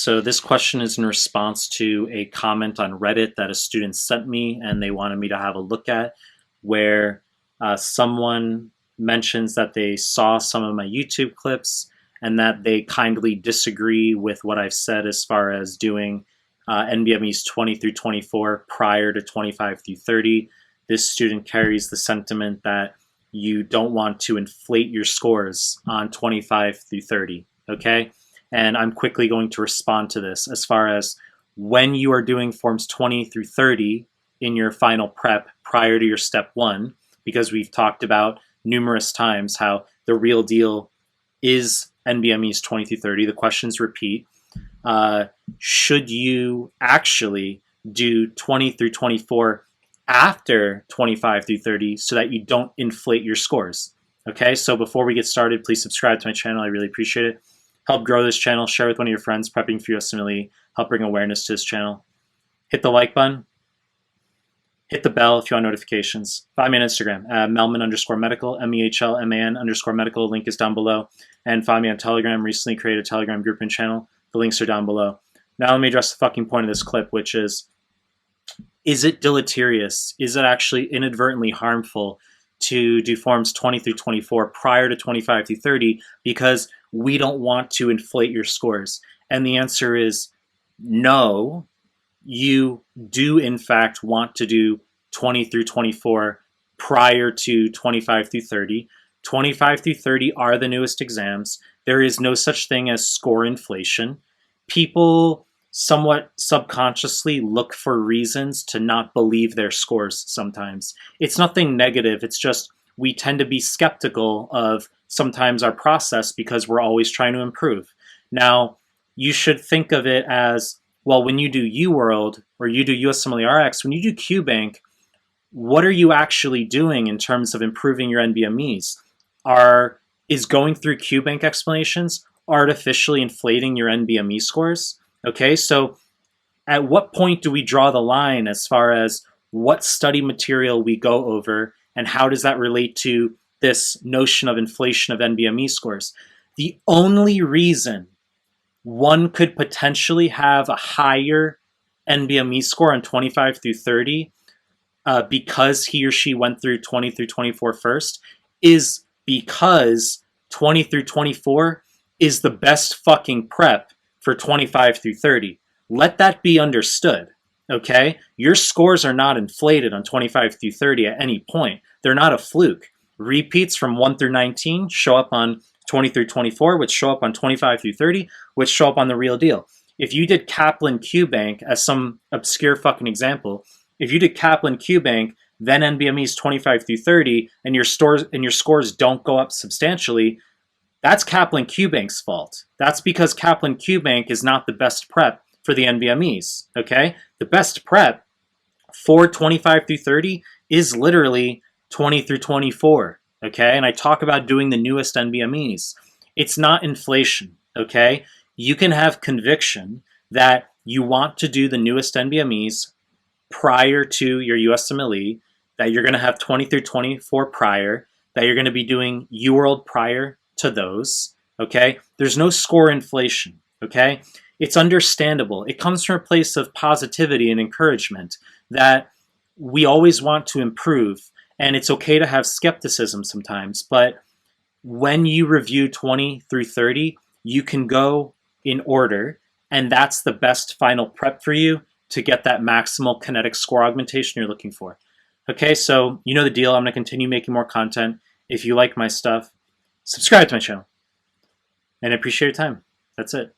So this question is in response to a comment on Reddit that a student sent me and they wanted me to have a look at, where someone mentions that they saw some of my YouTube clips and that they kindly disagree with what I've said as far as doing NBMEs 20 through 24 prior to 25 through 30. This student carries the sentiment that you don't want to inflate your scores on 25 through 30, okay? And I'm quickly going to respond to this as far as when you are doing forms 20 through 30 in your final prep prior to your step one, because we've talked about numerous times how the real deal is NBMEs 20 through 30. The questions repeat. Should you actually do 20 through 24 after 25 through 30 so that you don't inflate your scores? Okay, so before we get started, please subscribe to my channel. I really appreciate it. Help grow this channel, share with one of your friends prepping for USMLE, help bring awareness to this channel. Hit the like button, hit the bell if you want notifications. Find me on Instagram, Melman_medical, MEHLMAN_medical, link is down below. And find me on Telegram, recently created a Telegram group and channel. The links are down below. Now let me address the fucking point of this clip, which is it deleterious? Is it actually inadvertently harmful to do forms 20 through 24 prior to 25 through 30 because we don't want to inflate your scores? And the answer is no. You do in fact want to do 20 through 24 prior to 25 through 30. 25 through 30 are the newest exams. There is no such thing as score inflation. People somewhat subconsciously look for reasons to not believe their scores sometimes. It's nothing negative. It's just we tend to be skeptical of sometimes our process because we're always trying to improve. Now, you should think of it as, well, when you do UWorld or you do USMLE RX, when you do QBank, what are you actually doing in terms of improving your NBMEs? Is going through QBank explanations artificially inflating your NBME scores? Okay, so at what point do we draw the line as far as what study material we go over and how does that relate to this notion of inflation of NBME scores? The only reason one could potentially have a higher NBME score on 25 through 30 because he or she went through 20 through 24 first is because 20 through 24 is the best fucking prep for 25 through 30. Let that be understood, okay? Your scores are not inflated on 25 through 30 at any point. They're not a fluke. Repeats from 1 through 19 show up on 20 through 24, which show up on 25 through 30, which show up on the real deal. If you did Kaplan QBank as some obscure fucking example, if you did Kaplan QBank, then NBMEs 25 through 30, and your scores don't go up substantially, that's Kaplan QBank's fault. That's because Kaplan QBank is not the best prep for the NBMEs, okay? The best prep for 25 through 30 is literally 20 through 24, okay? And I talk about doing the newest NBMEs. It's not inflation, okay? You can have conviction that you want to do the newest NBMEs prior to your USMLE, that you're going to have 20 through 24 prior, that you're going to be doing UWorld prior to those, okay? There's no score inflation, okay? It's understandable. It comes from a place of positivity and encouragement that we always want to improve, and it's okay to have skepticism sometimes, but when you review 20 through 30, you can go in order, and that's the best final prep for you to get that maximal kinetic score augmentation you're looking for. Okay, so you know the deal. I'm going to continue making more content. If you like my stuff, subscribe to my channel. And I appreciate your time. That's it.